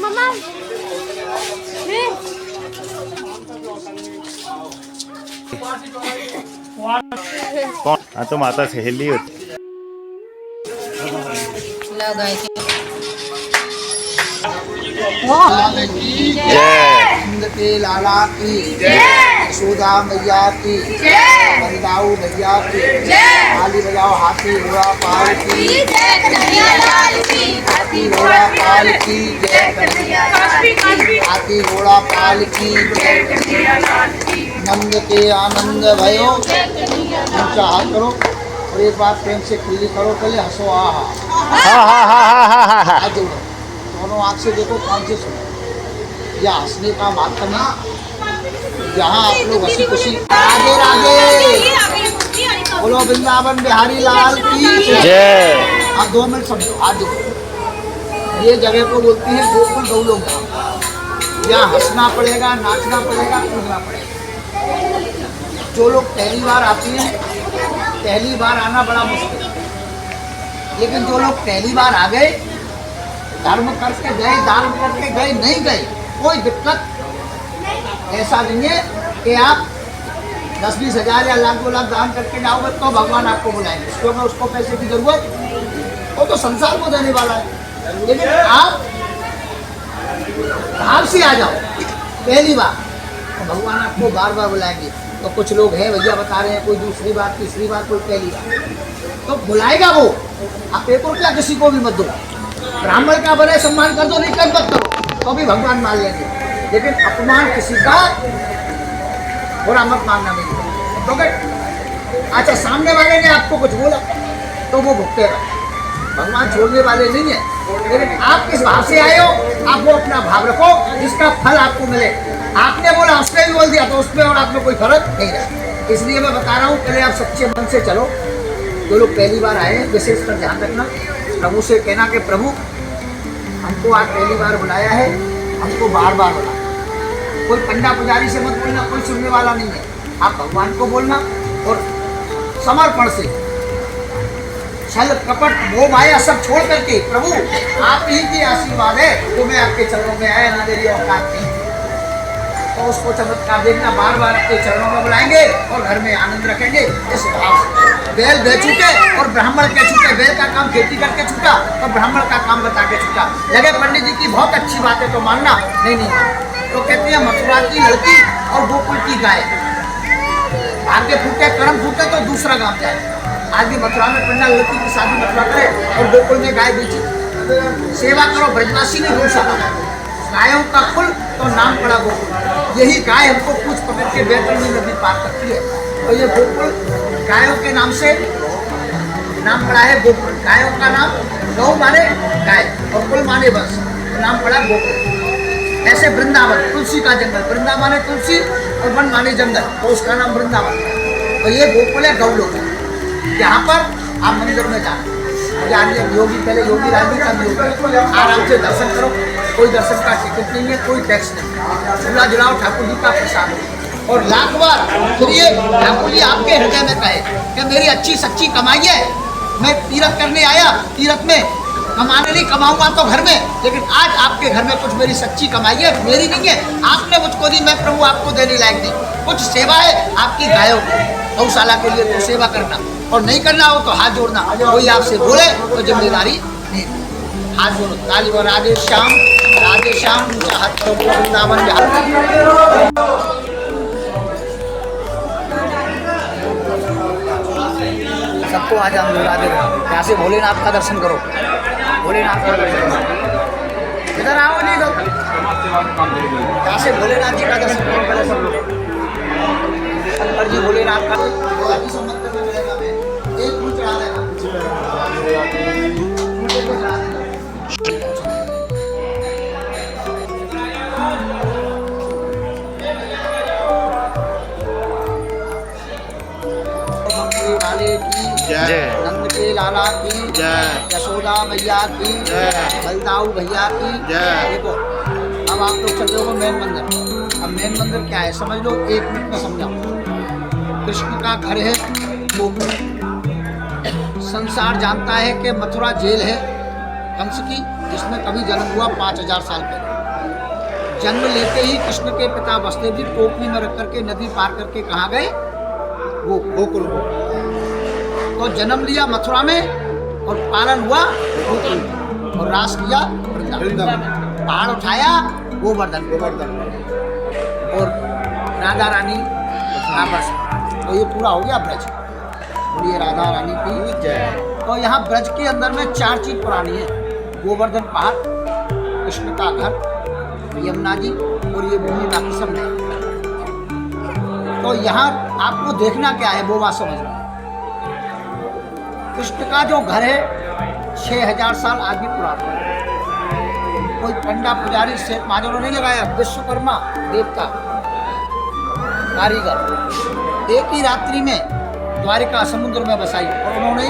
मम्मा कौन? हाँ तो माता सहेली होती। जय नंद के लाला की यशोदा मैया की बलदाऊ भैया की ताली बजाओ हाथी घोड़ा पाल की हाथी घोड़ा पाल की हाथी घोड़ा पाल की नंद के आनंद भयो ऊंचा हाथ करो और एक बार प्रेम से खिल्ली करो, पहले हंसो आहा हाथ जोड़ो, दोनों आँख से देखो, कान से सुनो। या हंसने का माध्यम है जहाँ आप लोग हंसी खुशी राधे राधे बोलो वृंदावन बिहारी लाल की जय। आप 2 मिनट समझो। आज देखो ये जगह को बोलती है गोकुल गौलोक धाम। यहाँ हंसना पड़ेगा, नाचना पड़ेगा, कूदना पड़ेगा। जो लोग पहली बार आते हैं, पहली बार आना बड़ा मुश्किल है, लेकिन जो लोग पहली बार आ गए, धर्म करके गए, दान करके गए, नहीं गए, कोई दिक्कत ऐसा नहीं है कि आप 10-20 हज़ार या लाख 2 लाख दान करके जाओगे तो भगवान आपको बुलाएंगे, क्योंकि उसको पैसे की जरूरत वो तो संसार को देने वाला है। लेकिन आप भाव से आ जाओ पहली बार तो भगवान आपको बार बार बुलाएंगे। तो कुछ लोग हैं भैया बता रहे हैं, कोई दूसरी बार, तीसरी बार, कोई पहली बार, तो बुलाएगा वो। आप 1 रुपया किसी को भी मत दो, ब्राह्मण का बड़े सम्मान कर दो, नहीं कर मत करो तो भी भगवान मान लेंगे, लेकिन अपमान किसी का बुरा मत मानना नहीं। तो अच्छा सामने वाले ने आपको कुछ बोला तो वो भुगतेगा, भगवान छोड़ने वाले नहीं है। लेकिन आप किस भाव से आए हो, आप वो अपना भाव रखो जिसका फल आपको मिले। आपने बोला, उसने भी बोल दिया, तो उसमें और आप में कोई फर्क नहीं रहा। इसलिए मैं बता रहा हूँ, पहले आप सच्चे मन से चलो। जो लोग पहली बार आए विशेष पर ध्यान रखना, प्रभु से कहना कि प्रभु हमको आज पहली बार बुलाया है, हमको बार बार बुला। कोई पंडा पुजारी से मत बोलना, कोई सुनने वाला नहीं है। आप भगवान को बोलना और समर्पण से, छल कपट मोह माया सब छोड़ करके, प्रभु आप ही की आशीर्वाद है तो मैं आपके चरणों में आया, ना मेरी औकात नहीं। तो उसको चमत्कार देखना, बार बार आपके चरणों में बुलाएंगे और घर में आनंद रखेंगे। इस भाव से बैल बेच छूटे और ब्राह्मण के छूटे, बैल का काम खेती करके छूटा और ब्राह्मण का काम बता के छूटा। लगे पंडित जी की बहुत अच्छी बात है तो मानना, नहीं मानना। तो कहती है मथुरा की लड़की और गोकुल की गाय, आगे फूटे कर्म फूटे तो दूसरा गाँव जाए। आगे मथुरा में पंडा लड़की की शादी मथुरा करे और गोकुल में गाय बेची। सेवा करो, ब्रजवासी नहीं गौशाला, गायों का कुल तो नाम पड़ा गोकुल। यही गाय हमको पूछ पकड़ के बैतरणी नदी पार करती है, तो ये गोकुल गायों के नाम से नाम पड़ा है गोकुल। गायों का नाम, गौ माने गाय और कुल माने वंश, तो नाम पड़ा गोकुल। ऐसे वृंदावन, तुलसी का जंगल, वृंदा माने तुलसी और वन माने जंगल, तो उसका नाम वृंदावन। तो ये गोकुल है, गौलोक है। यहाँ पर आप मंदिर में जाना, योगी पहले योगी राजी आराम से दर्शन करो, कोई दर्शन का टिकट नहीं है, कोई टैक्स नहीं, झूला झुलाओ, ठाकुर जी का प्रसाद हो। और लाख बार फिर ये ठाकुर जी आपके हृदय में कहे कि मेरी अच्छी सच्ची कमाई है, मैं तीर्थ करने आया, तीर्थ में कमाने नहीं, कमाऊंगा तो घर में, लेकिन आज आपके घर में कुछ मेरी सच्ची कमाई है, मेरी नहीं है, आपने मुझको दी, मैं प्रभु आपको देने लायक नहीं। कुछ सेवा है आपकी गायों गौशाला के लिए तो सेवा करना, और नहीं करना हो तो हाथ जोड़ना। कोई आपसे बोले तो जिम्मेदारी नहीं, हाथ जोड़ो, ताली बजाओ, राधे श्याम राधे श्याम, हाथ वृंदावन सबको आज हम राधे। यहाँ से भोलेनाथ का दर्शन करो, भोलेनाथ का दर्शन करो। इधर आओ, नहीं दो, यहाँ से भोलेनाथ जी का दर्शन करो पहले सब लोग। शंकर जी भोलेनाथ का एक फूल चढ़ा देगा, वाले की जय, नंद के लाला की जय, यशोदा मैया की जय, बलदाऊ भैया की जय। देखो अब आप लोग चल रहे हो मेन मंदिर। अब मेन मंदिर क्या है समझ लो, 1 मिनट में समझाओ। कृष्ण का घर है गोकुल। संसार जानता है कि मथुरा जेल है, कंस की, जिसमें कभी जन्म हुआ 5000 साल पहले। जन्म लेते ही कृष्ण के पिता वसुदेव जी टोकरी में रख करके नदी पार करके कहाँ गए? वो गोकुल को। तो जन्म लिया मथुरा में और पालन हुआ गोकुल में, और रास किया वृंदावन। पहाड़ उठाया गोवर्धन, और राधा रानी आपस। तो ये पूरा हो गया ब्रज। बोलिए राधा रानी की जय। तो यहाँ ब्रज के अंदर में 4 चीज पुरानी है। गोवर्धन पहाड़, कृष्ण का घर, यमुना जी, और ये भूमि बाकी सब नहीं। तो यहाँ आपको देखना क्या है वो बात समझना। कृष्ण का जो घर है 6000 साल आगे पुराना। कोई पंडा पुजारी सेठ महाजनों नहीं लगाया, विश्वकर्मा देवता कारीगर एक ही रात्रि में द्वारिका समुद्र में बसाई, और उन्होंने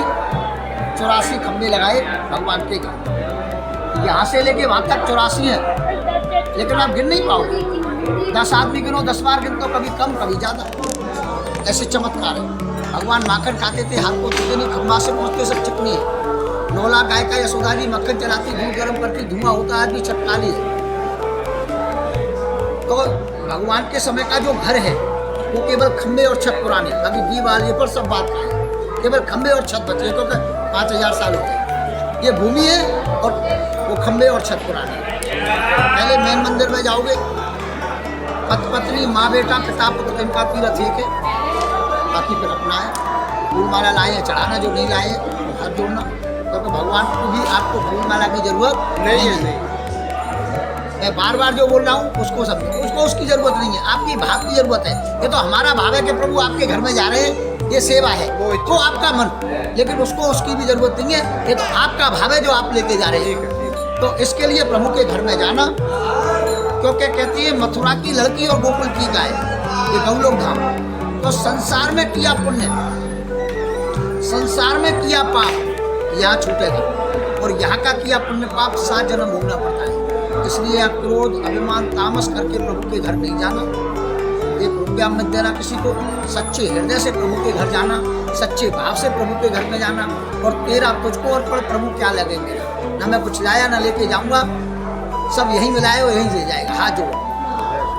84 खंबे लगाए भगवान के घर। यहाँ से लेके वहाँ तक 84 है, लेकिन आप गिन नहीं पाओगे। 10 आदमी गिनो, 10 बार गिन तो कभी कम कभी ज़्यादा। ऐसे चमत्कार है। भगवान माखन खाते थे, हाथ को धोते नहीं, खम्बा से पहुँचते सब चिकनी है। 9 लाख गाय का यशोदा जी मक्खन चलाती, दूध गर्म करती, धुआं होता है, आदमी छटकाली है। तो भगवान के समय का जो घर है वो केवल खंबे और छत पुराने, अभी दीवार पर सब बात का है, केवल खंबे और छत बचे, क्योंकि 5000 साल हो गए। ये भूमि है और वो खंबे और छत पुराने। पहले मेन मंदिर में जाओगे, पत्नी माँ बेटा पिता पुत्र इनका तीर्थ एक है, बाकी फिर अपना है। फूल माला लाए हैं चढ़ाना, जो नहीं लाए हाथ जोड़ना, क्योंकि भगवान को भी आपको फूल माला की जरूरत नहीं है। मैं बार बार जो बोल रहा हूँ उसको समझो, उसको उसकी जरूरत नहीं है, आपकी भाव की जरूरत है। ये तो हमारा भाव है कि प्रभु आपके घर में जा रहे हैं, ये सेवा है, तो आपका मन, लेकिन उसको उसकी भी जरूरत नहीं है। ये तो आपका भाव है जो आप लेके जा रहे हैं। तो इसके लिए प्रभु के घर में जाना, क्योंकि कहती है मथुरा की लड़की और गोकुल की गाय, ये गौलोक धाम। तो संसार में किया पुण्य, संसार में किया पाप यहाँ छूटेगा, और यहाँ का किया पुण्य पाप 7 जन्म भोगना पड़ता है। इसलिए आप क्रोध अभिमान तामस करके प्रभु के घर नहीं जाना। एक रुपया मत देना किसी को, सच्चे हृदय से प्रभु के घर जाना, सच्चे भाव से प्रभु के घर में जाना। और तेरा तुझको अर्पण प्रभु क्या लगे मेरा, ना मैं कुछ लाया ना लेके जाऊंगा, सब यहीं मिलाए और यहीं ले जाएगा। हाथ जोड़ो,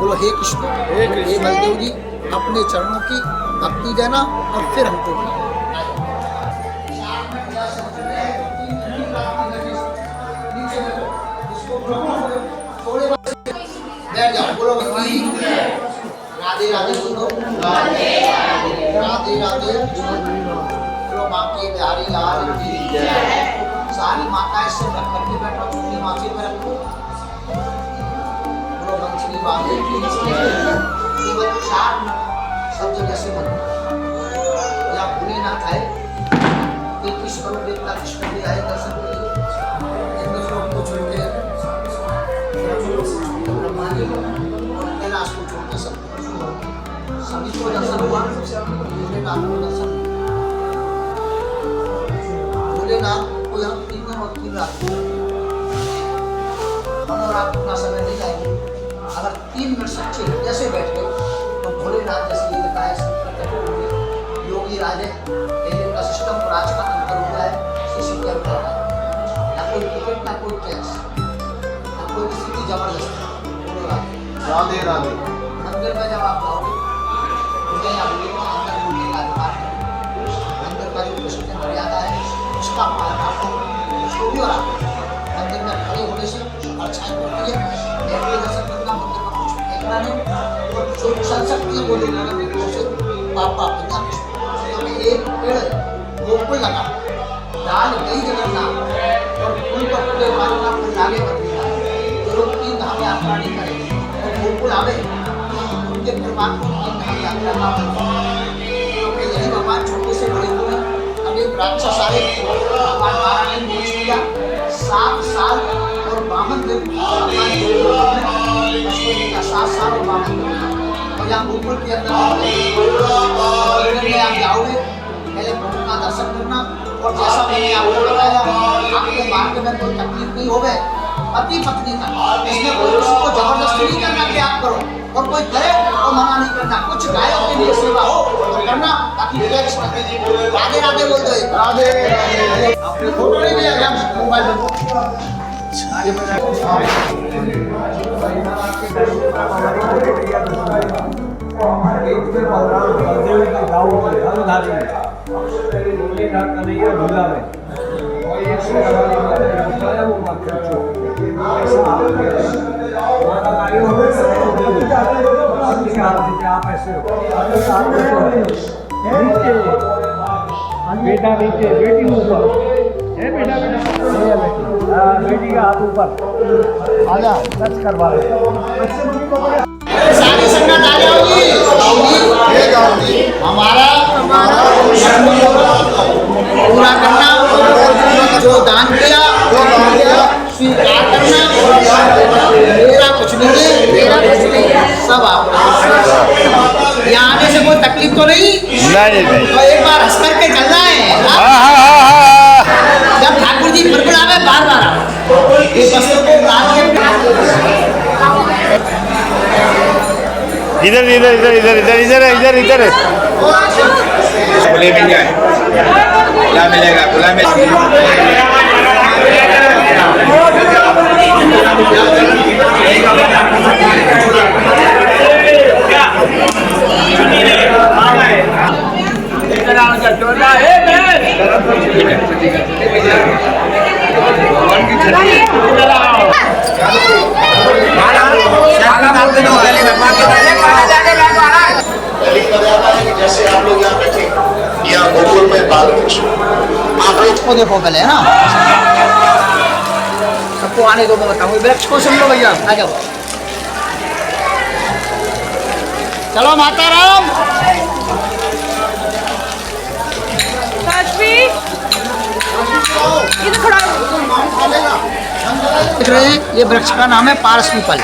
बोलो हे कृष्ण हे बलदेव जी, अपने चरणों की भक्ति देना और फिर हमको बैठ जाओ। बोलो राधे राधे सुनो, राधे राधे बोलो माँ की बिहारी लाल की जय। सारी माताएं से रख करके बैठो, चुन्नी माथे पे रखो, बोलो बंसरी वाले की जय। केवल 4 सब जगह से बनो, या भोलेनाथ है, एक ईश्वर देवता कृष्ण भी आए दर्शन के लिए, को छोड़ के ब्रह्मा जी कैलाश को छोड़ के सभी को दर्शन हुआ। भोलेनाथ को दर्शन, भोलेनाथ को यहाँ 3 और 3 रात और आपका समय नहीं जाएगी। अगर 3 मिनट सच्चे जैसे बैठ गए तो भोलेनाथ जैसे ये बताया योगी राजे का सिस्टम पर आज का अंतर हुआ है। किसी के अंदर ना कोई टिकट ना कोई टैक्स ना कोई किसी की जबरदस्ती। राधे राधे। मंदिर में जब आप जाओगे मुझे यहाँ अंदर घूमने का अधिकार है। मंदिर का जो कृष्ण की मर्यादा है उसका पालन आपको उसको भी और आपको मंदिर में खड़े होने से परछाई पड़ती है। दर्शन करना, मंदिर में कुछ फेंकना नहीं, और जो चल सकती है वो लोग से पापा पिता एक पेड़ गोकुल लगा, डाल गई जगन्नाथ और फूल पर फूले मारना, फूल लागे बदलेगा। जो लोग 3 धाम यात्रा नहीं करेंगे और गोकुल आवे उनके परमात्मा 3 धाम यात्रा ना बने। क्योंकि यही भगवान छोटे से बड़े हुए हैं। अभी राक्षस आए, भगवान नारायण ने पूछ लिया 7 साल और 52 दिन, अश्विनी का 7 साल और 52 दिन। और यहाँ गोकुल के अंदर आप जाओगे, पहले प्रभु का दर्शन करना, और जैसा मैंने आपको बताया आपको मार्ग में कोई तकलीफ नहीं होवे। पति पत्नी का इसमें कोई किसी को जबरदस्ती नहीं करना कि आप करो, और कोई करे तो मना नहीं करना। कुछ गायों के लिए सेवा हो तो करना, ताकि रिलैक्स रहे। राधे राधे बोल दो एक। राधे। आपने फोटो नहीं लिया क्या मोबाइल में? बेटा नीचे, बेटी ऊपर है। बेटा बेटी का हाथ ऊपर आजा, टच करवा रहे। सारी संगत आ जाओगी। हमारा पूरा करना, जो दान किया स्वीकार करना। मेरा कुछ नहीं है, मेरा कुछ नहीं है, सब आप। यहाँ आने से कोई तकलीफ तो नहीं? नहीं। तो एक बार हंस करके चलना है। जब ठाकुर जी बिल्कुल आवे बार बार आओ। ये बच्चों को दान के इधर इधर इधर इधर इधर इधर इधर इधर खुले मिल जाए, खुला मिलेगा, खुला मिलेगा। जैसे आप लोग यहाँ बैठे, यहाँ गोकुल में बालकृष्ण को देखो पहले, है ना? सबको आने दो, मैं बताऊँ। वृक्ष को सुन लो भैया, आ जाओ। चलो माता राम। देख रहे हैं, ये वृक्ष का नाम है पारस पीपल।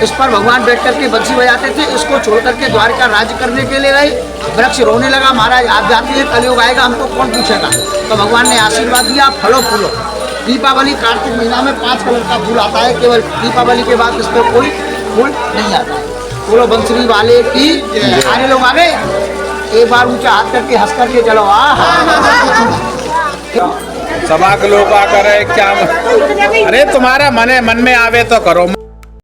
इस पर भगवान बैठ करके बंसी बजाते थे। इसको छोड़ करके द्वारका राज्य करने के लिए गए। वृक्ष रोने लगा, महाराज आप जाती है, कलयुग आएगा, हमको कौन पूछेगा। तो भगवान ने आशीर्वाद दिया, फलो फूलो। दीपावली कार्तिक महीना में 5 कलर का फूल आता है, केवल दीपावली के बाद इस पर कोई फूल नहीं आता। फूलो बंसरी वाले की। सारे लोग आ गए, एक बार ऊंचा हाथ करके हंस करके चलो। सभा के लोग आकर क्या, अरे तुम्हारा मन में आवे तो करो।